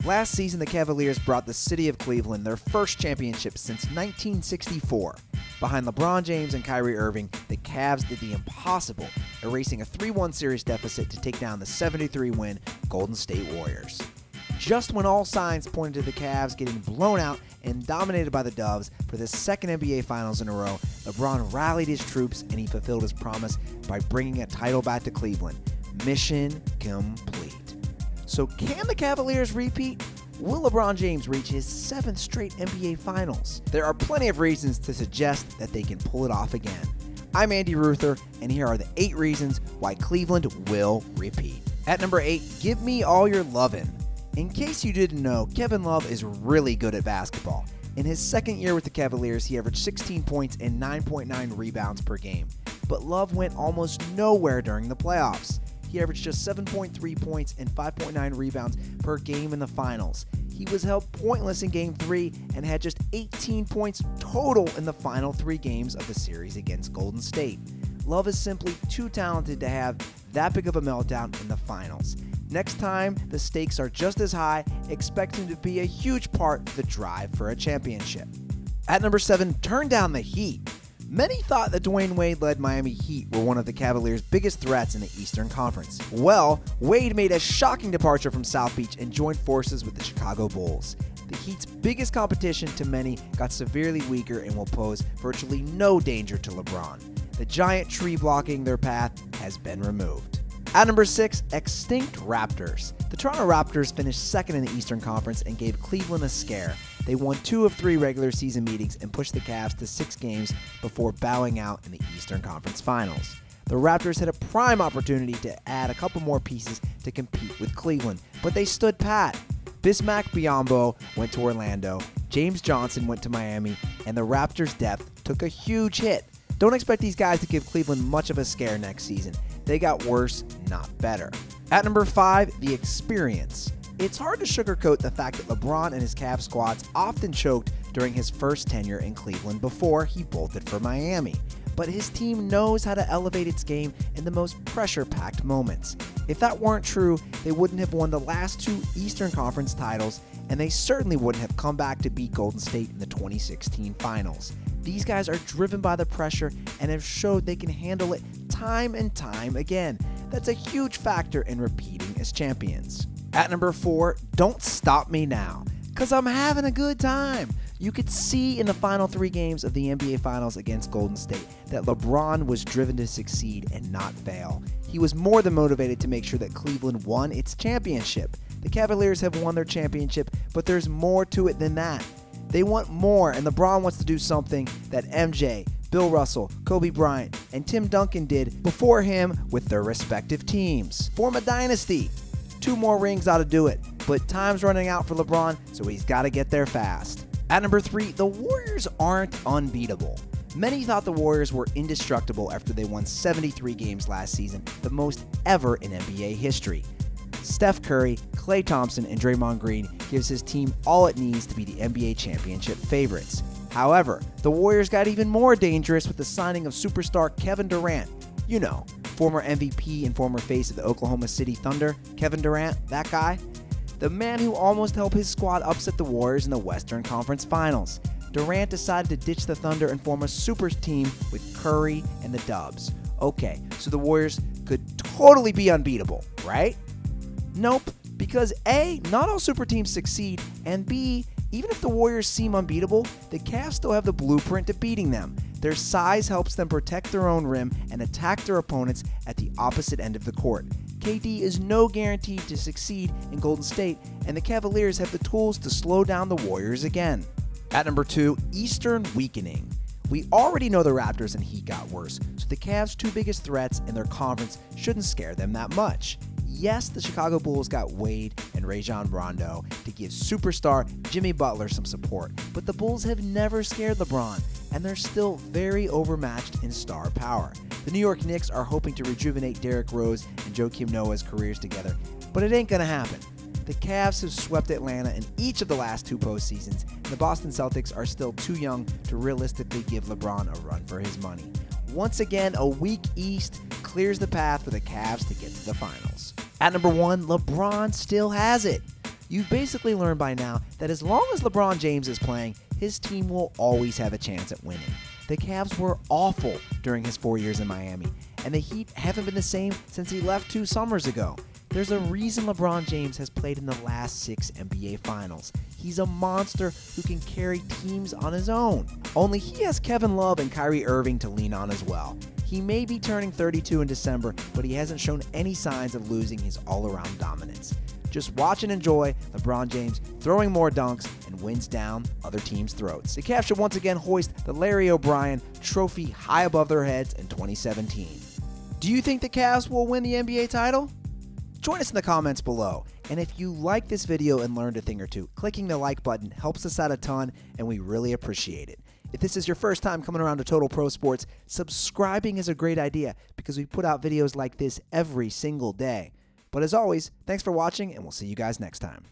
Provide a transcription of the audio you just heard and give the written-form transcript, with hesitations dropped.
Last season, the Cavaliers brought the city of Cleveland their first championship since 1964. Behind LeBron James and Kyrie Irving, the Cavs did the impossible, erasing a 3-1 series deficit to take down the 73-win Golden State Warriors. Just when all signs pointed to the Cavs getting blown out and dominated by the Dubs for the second NBA Finals in a row, LeBron rallied his troops and he fulfilled his promise by bringing a title back to Cleveland. Mission complete. So can the Cavaliers repeat? Will LeBron James reach his 7th straight NBA Finals? There are plenty of reasons to suggest that they can pull it off again. I'm Andy Ruther, and here are the 8 reasons why Cleveland will repeat. At number 8, give me all your lovin'. In case you didn't know, Kevin Love is really good at basketball. In his second year with the Cavaliers, he averaged 16 points and 9.9 rebounds per game. But Love went almost nowhere during the playoffs. He averaged just 7.3 points and 5.9 rebounds per game in the finals. He was held pointless in Game 3 and had just 18 points total in the final 3 games of the series against Golden State. Love is simply too talented to have that big of a meltdown in the finals. Next time, the stakes are just as high, expect him to be a huge part of the drive for a championship. At number 7, turn down the heat. Many thought that Dwayne Wade-led Miami Heat were one of the Cavaliers' biggest threats in the Eastern Conference. Well, Wade made a shocking departure from South Beach and joined forces with the Chicago Bulls. The Heat's biggest competition to many got severely weaker and will pose virtually no danger to LeBron. The giant tree blocking their path has been removed. At number 6, extinct Raptors. The Toronto Raptors finished second in the Eastern Conference and gave Cleveland a scare. They won 2 of 3 regular season meetings and pushed the Cavs to 6 games before bowing out in the Eastern Conference Finals. The Raptors had a prime opportunity to add a couple more pieces to compete with Cleveland, but they stood pat. Bismack Biyombo went to Orlando, James Johnson went to Miami, and the Raptors' depth took a huge hit. Don't expect these guys to give Cleveland much of a scare next season. They got worse, not better. At number 5, the experience. It's hard to sugarcoat the fact that LeBron and his Cavs squads often choked during his first tenure in Cleveland before he bolted for Miami. But his team knows how to elevate its game in the most pressure-packed moments. If that weren't true, they wouldn't have won the last 2 Eastern Conference titles, and they certainly wouldn't have come back to beat Golden State in the 2016 Finals. These guys are driven by the pressure and have showed they can handle it time and time again. That's a huge factor in repeating as champions. At number 4, don't stop me now, because I'm having a good time. You could see in the final 3 games of the NBA Finals against Golden State that LeBron was driven to succeed and not fail. He was more than motivated to make sure that Cleveland won its championship. The Cavaliers have won their championship, but there's more to it than that. They want more, and LeBron wants to do something that MJ, Bill Russell, Kobe Bryant, and Tim Duncan did before him with their respective teams. Form a dynasty. 2 more rings ought to do it, but time's running out for LeBron, so he's got to get there fast. At number 3, the Warriors aren't unbeatable. Many thought the Warriors were indestructible after they won 73 games last season, the most ever in NBA history. Steph Curry, Klay Thompson, and Draymond Green gives his team all it needs to be the NBA championship favorites. However, the Warriors got even more dangerous with the signing of superstar Kevin Durant. You know, former MVP and former face of the Oklahoma City Thunder, Kevin Durant, that guy. The man who almost helped his squad upset the Warriors in the Western Conference Finals. Durant decided to ditch the Thunder and form a super team with Curry and the Dubs. Okay, so the Warriors could totally be unbeatable, right? Nope, because A, not all super teams succeed, and B, even if the Warriors seem unbeatable, the Cavs still have the blueprint to beating them. Their size helps them protect their own rim and attack their opponents at the opposite end of the court. KD is no guarantee to succeed in Golden State, and the Cavaliers have the tools to slow down the Warriors again. At number 2, Eastern weakening. We already know the Raptors and Heat got worse, so the Cavs' 2 biggest threats in their conference shouldn't scare them that much. Yes, the Chicago Bulls got Wade and Rajon Rondo to give superstar Jimmy Butler some support, but the Bulls have never scared LeBron, and they're still very overmatched in star power. The New York Knicks are hoping to rejuvenate Derrick Rose and Joakim Noah's careers together, but it ain't gonna happen. The Cavs have swept Atlanta in each of the last 2 postseasons, and the Boston Celtics are still too young to realistically give LeBron a run for his money. Once again, a weak East clears the path for the Cavs to get to the finals. At number 1, LeBron still has it. You've basically learned by now that as long as LeBron James is playing, his team will always have a chance at winning. The Cavs were awful during his 4 years in Miami, and the Heat haven't been the same since he left 2 summers ago. There's a reason LeBron James has played in the last 6 NBA Finals. He's a monster who can carry teams on his own. Only he has Kevin Love and Kyrie Irving to lean on as well. He may be turning 32 in December, but he hasn't shown any signs of losing his all-around dominance. Just watch and enjoy LeBron James throwing more dunks and wins down other teams' throats. The Cavs should once again hoist the Larry O'Brien trophy high above their heads in 2017. Do you think the Cavs will win the NBA title? Join us in the comments below. And if you like this video and learned a thing or two, clicking the like button helps us out a ton, and we really appreciate it. If this is your first time coming around to Total Pro Sports, subscribing is a great idea because we put out videos like this every single day. But as always, thanks for watching, and we'll see you guys next time.